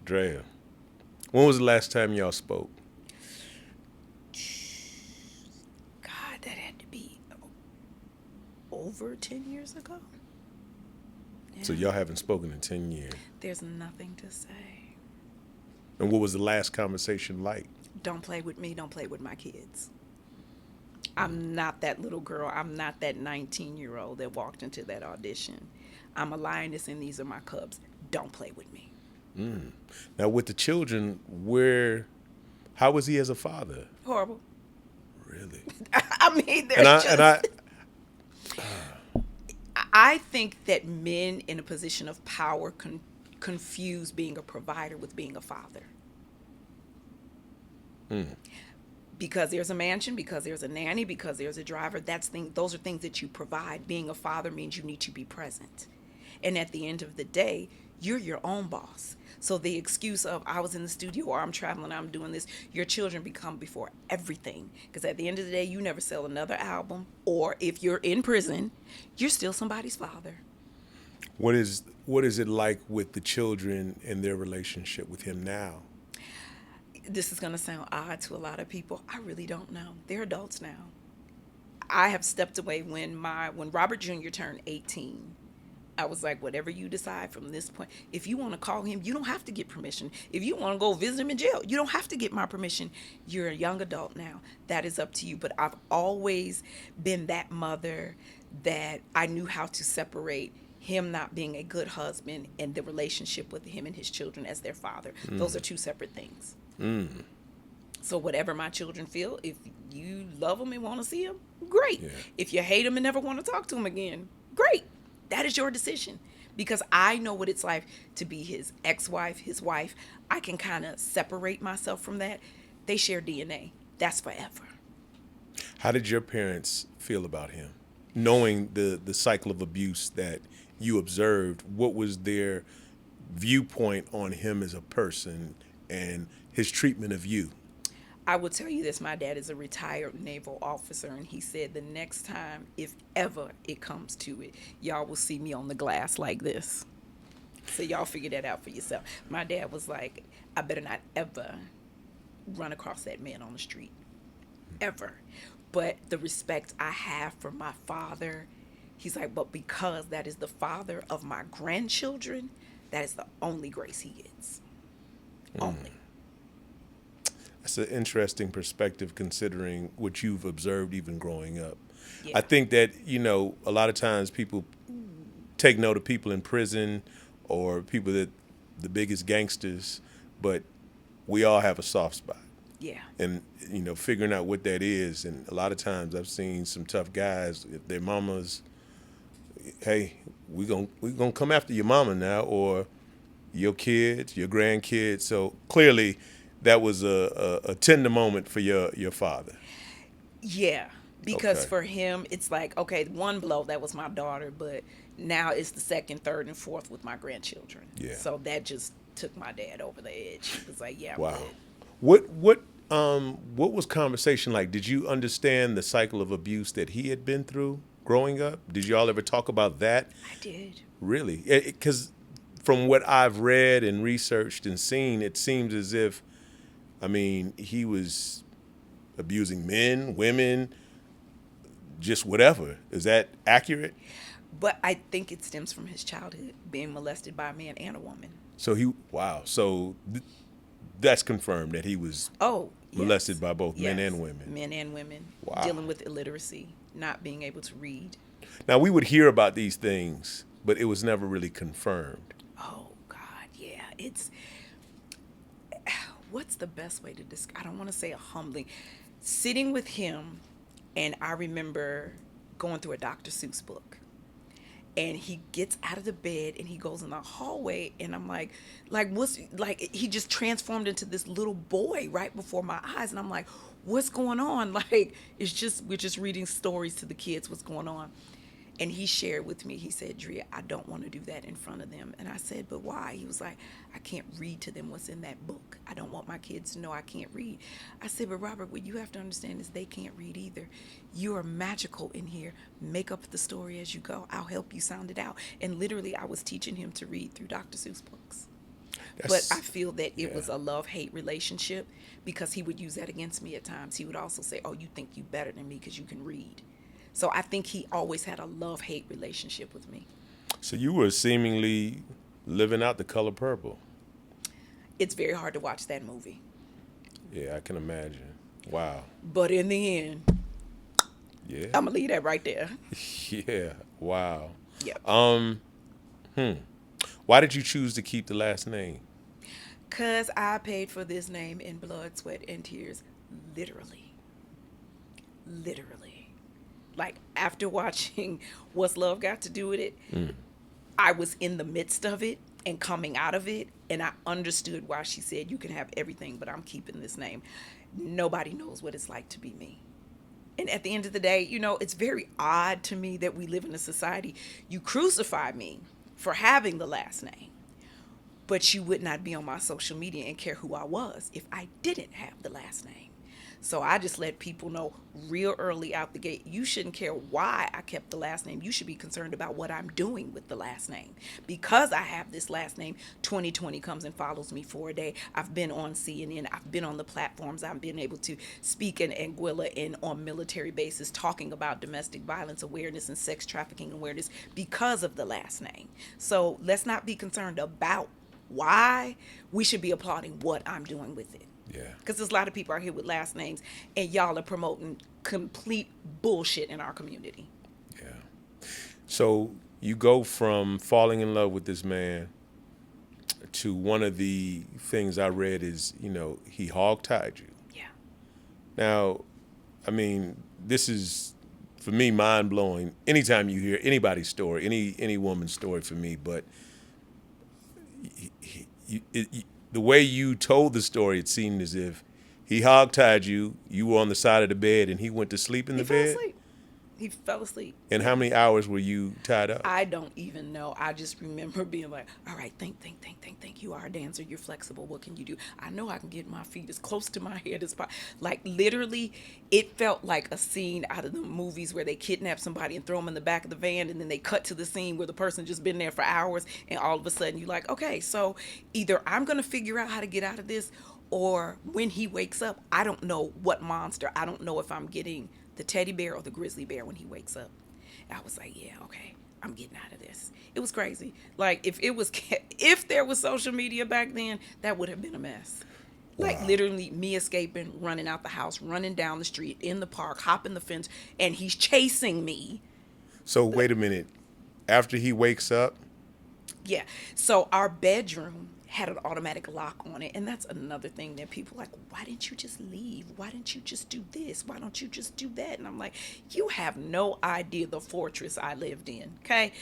Drea, when was the last time y'all spoke? God, that had to be over 10 years ago. So Yeah. y'all haven't spoken in 10 years. There's nothing to say. And what was the last conversation like? Don't play with me. Don't play with my kids. I'm not that little girl. I'm not that 19-year-old that walked into that audition. I'm a lioness and these are my cubs. Don't play with me. Now with the children, how was he as a father? Horrible. Really? I mean, And there's I and just. I I think that men in a position of power confuse being a provider with being a father. Because there's a mansion, because there's a nanny, because there's a driver, those are things that you provide. Being a father means you need to be present. And at the end of the day, you're your own boss. So the excuse of I was in the studio or I'm traveling, I'm doing this, your children become before everything. Because at the end of the day, you never sell another album. Or if you're in prison, you're still somebody's father. what is it like with the children and their relationship with him now? This is going to sound odd to a lot of people. I really don't know. They're adults now. I have stepped away when Robert Jr. turned 18. I was like, whatever you decide from this point, if you want to call him, you don't have to get permission. If you want to go visit him in jail, you don't have to get my permission. You're a young adult now. That is up to you. But I've always been that mother that I knew how to separate him not being a good husband and the relationship with him and his children as their father. Those are two separate things. So whatever my children feel, if you love them and want to see them, great. Yeah. If you hate them and never want to talk to them again, great. That is your decision. Because I know what it's like to be his ex-wife, his wife. I can kind of separate myself from that. They share DNA. That's forever. How did your parents feel about him? Knowing the cycle of abuse that you observed, what was their viewpoint on him as a person and his treatment of you? I will tell you this, my dad is a retired naval officer, and he said the next time, if ever it comes to it, y'all will see me on the glass like this. So y'all figure that out for yourself. My dad was like, I better not ever run across that man on the street. Ever. But the respect I have for my father, he's like, but because that is the father of my grandchildren, that is the only grace he gets. Only. That's an interesting perspective considering what you've observed even growing up. I Yeah. think that, a lot of times people take note of people in prison or people that the biggest gangsters, but we all have a soft spot. Yeah. And, figuring out what that is. And a lot of times I've seen some tough guys, if their mamas, hey, we gonna come after your mama now, or your kids, your grandkids. So clearly that was a tender moment for your father. Yeah, because Okay. for him, it's like, okay, one blow, that was my daughter, but now it's the second, third, and fourth with my grandchildren. Yeah. So that just took my dad over the edge. He was like, yeah, I'm Wow. good. What was conversation like? Did you understand the cycle of abuse that he had been through growing up? Did y'all ever talk about that? I did. Really? Because from what I've read and researched and seen, it seems as if, he was abusing men, women, just whatever. Is that accurate? But I think it stems from his childhood, being molested by a man and a woman. Wow. So that's confirmed that he was Oh, molested yes. by both men Yes. and women. Men and women. Wow. Dealing with illiteracy, not being able to read. Now, we would hear about these things, but it was never really confirmed. Oh, God, yeah. What's the best way to describe? I don't want to say a humbling. Sitting with him, and I remember going through a Dr. Seuss book, and he gets out of the bed and he goes in the hallway, and I'm like what's like? He just transformed into this little boy right before my eyes, and I'm like, what's going on? Like, we're just reading stories to the kids. What's going on? And he shared with me, he said, Drea, I don't want to do that in front of them. And I said, but why? He was like, I can't read to them what's in that book. I don't want my kids to know I can't read. I said, but Robert, what you have to understand is they can't read either. You are magical in here. Make up the story as you go. I'll help you sound it out. And literally, I was teaching him to read through Dr. Seuss books. But That's I feel that it yeah. was a love-hate relationship because he would use that against me at times. He would also say, "Oh, you think you better than me because you can read." So I think he always had a love-hate relationship with me. So you were seemingly living out the color purple. It's very hard to watch that movie. Yeah, I can imagine. Wow. But in the end, Yeah. I'm going to leave that right there. Yeah. Wow. Yep. Why did you choose to keep the last name? Because I paid for this name in blood, sweat, and tears. Literally. Literally. Like, after watching What's Love Got to Do with It, I was in the midst of it and coming out of it, and I understood why she said, "You can have everything, but I'm keeping this name." Nobody knows what it's like to be me. And at the end of the day, it's very odd to me that we live in a society. You crucify me for having the last name, but you would not be on my social media and care who I was if I didn't have the last name. So I just let people know real early out the gate, you shouldn't care why I kept the last name. You should be concerned about what I'm doing with the last name. Because I have this last name, 2020 comes and follows me for a day. I've been on CNN. I've been on the platforms. I've been able to speak in Anguilla and on military bases talking about domestic violence awareness and sex trafficking awareness because of the last name. So let's not be concerned about why. We should be applauding what I'm doing with it. Yeah. Because there's a lot of people out here with last names, and y'all are promoting complete bullshit in our community. Yeah. So you go from falling in love with this man to one of the things I read is, he hog-tied you. Yeah. Now, I mean, this is for me mind blowing. Anytime you hear anybody's story, any woman's story for me, but the way you told the story, it seemed as if he hogtied you. You were on the side of the bed, and he went to sleep in He the fell bed. asleep. He fell asleep. And Yeah. how many hours were you tied up? I don't even know. I just remember being like, all right, think. You are a dancer. You're flexible. What can you do? I know I can get my feet as close to my head as possible. Like, literally, it felt like a scene out of the movies where they kidnap somebody and throw them in the back of the van, and then they cut to the scene where the person just been there for hours, and all of a sudden you're like, okay, so either I'm going to figure out how to get out of this, or when he wakes up, I don't know what monster. I don't know if I'm getting the teddy bear or the grizzly bear when he wakes up. I was like, yeah, okay, I'm getting out of this. It was crazy. Like, if there was social media back then, that would have been a mess. Like, Wow. literally me escaping, running out the house, running down the street, in the park, hopping the fence, and he's chasing me. So wait a minute. After he wakes up, Yeah. So our bedroom had an automatic lock on it. And that's another thing that people are like, why didn't you just leave? Why didn't you just do this? Why don't you just do that? And I'm like, you have no idea the fortress I lived in. Okay.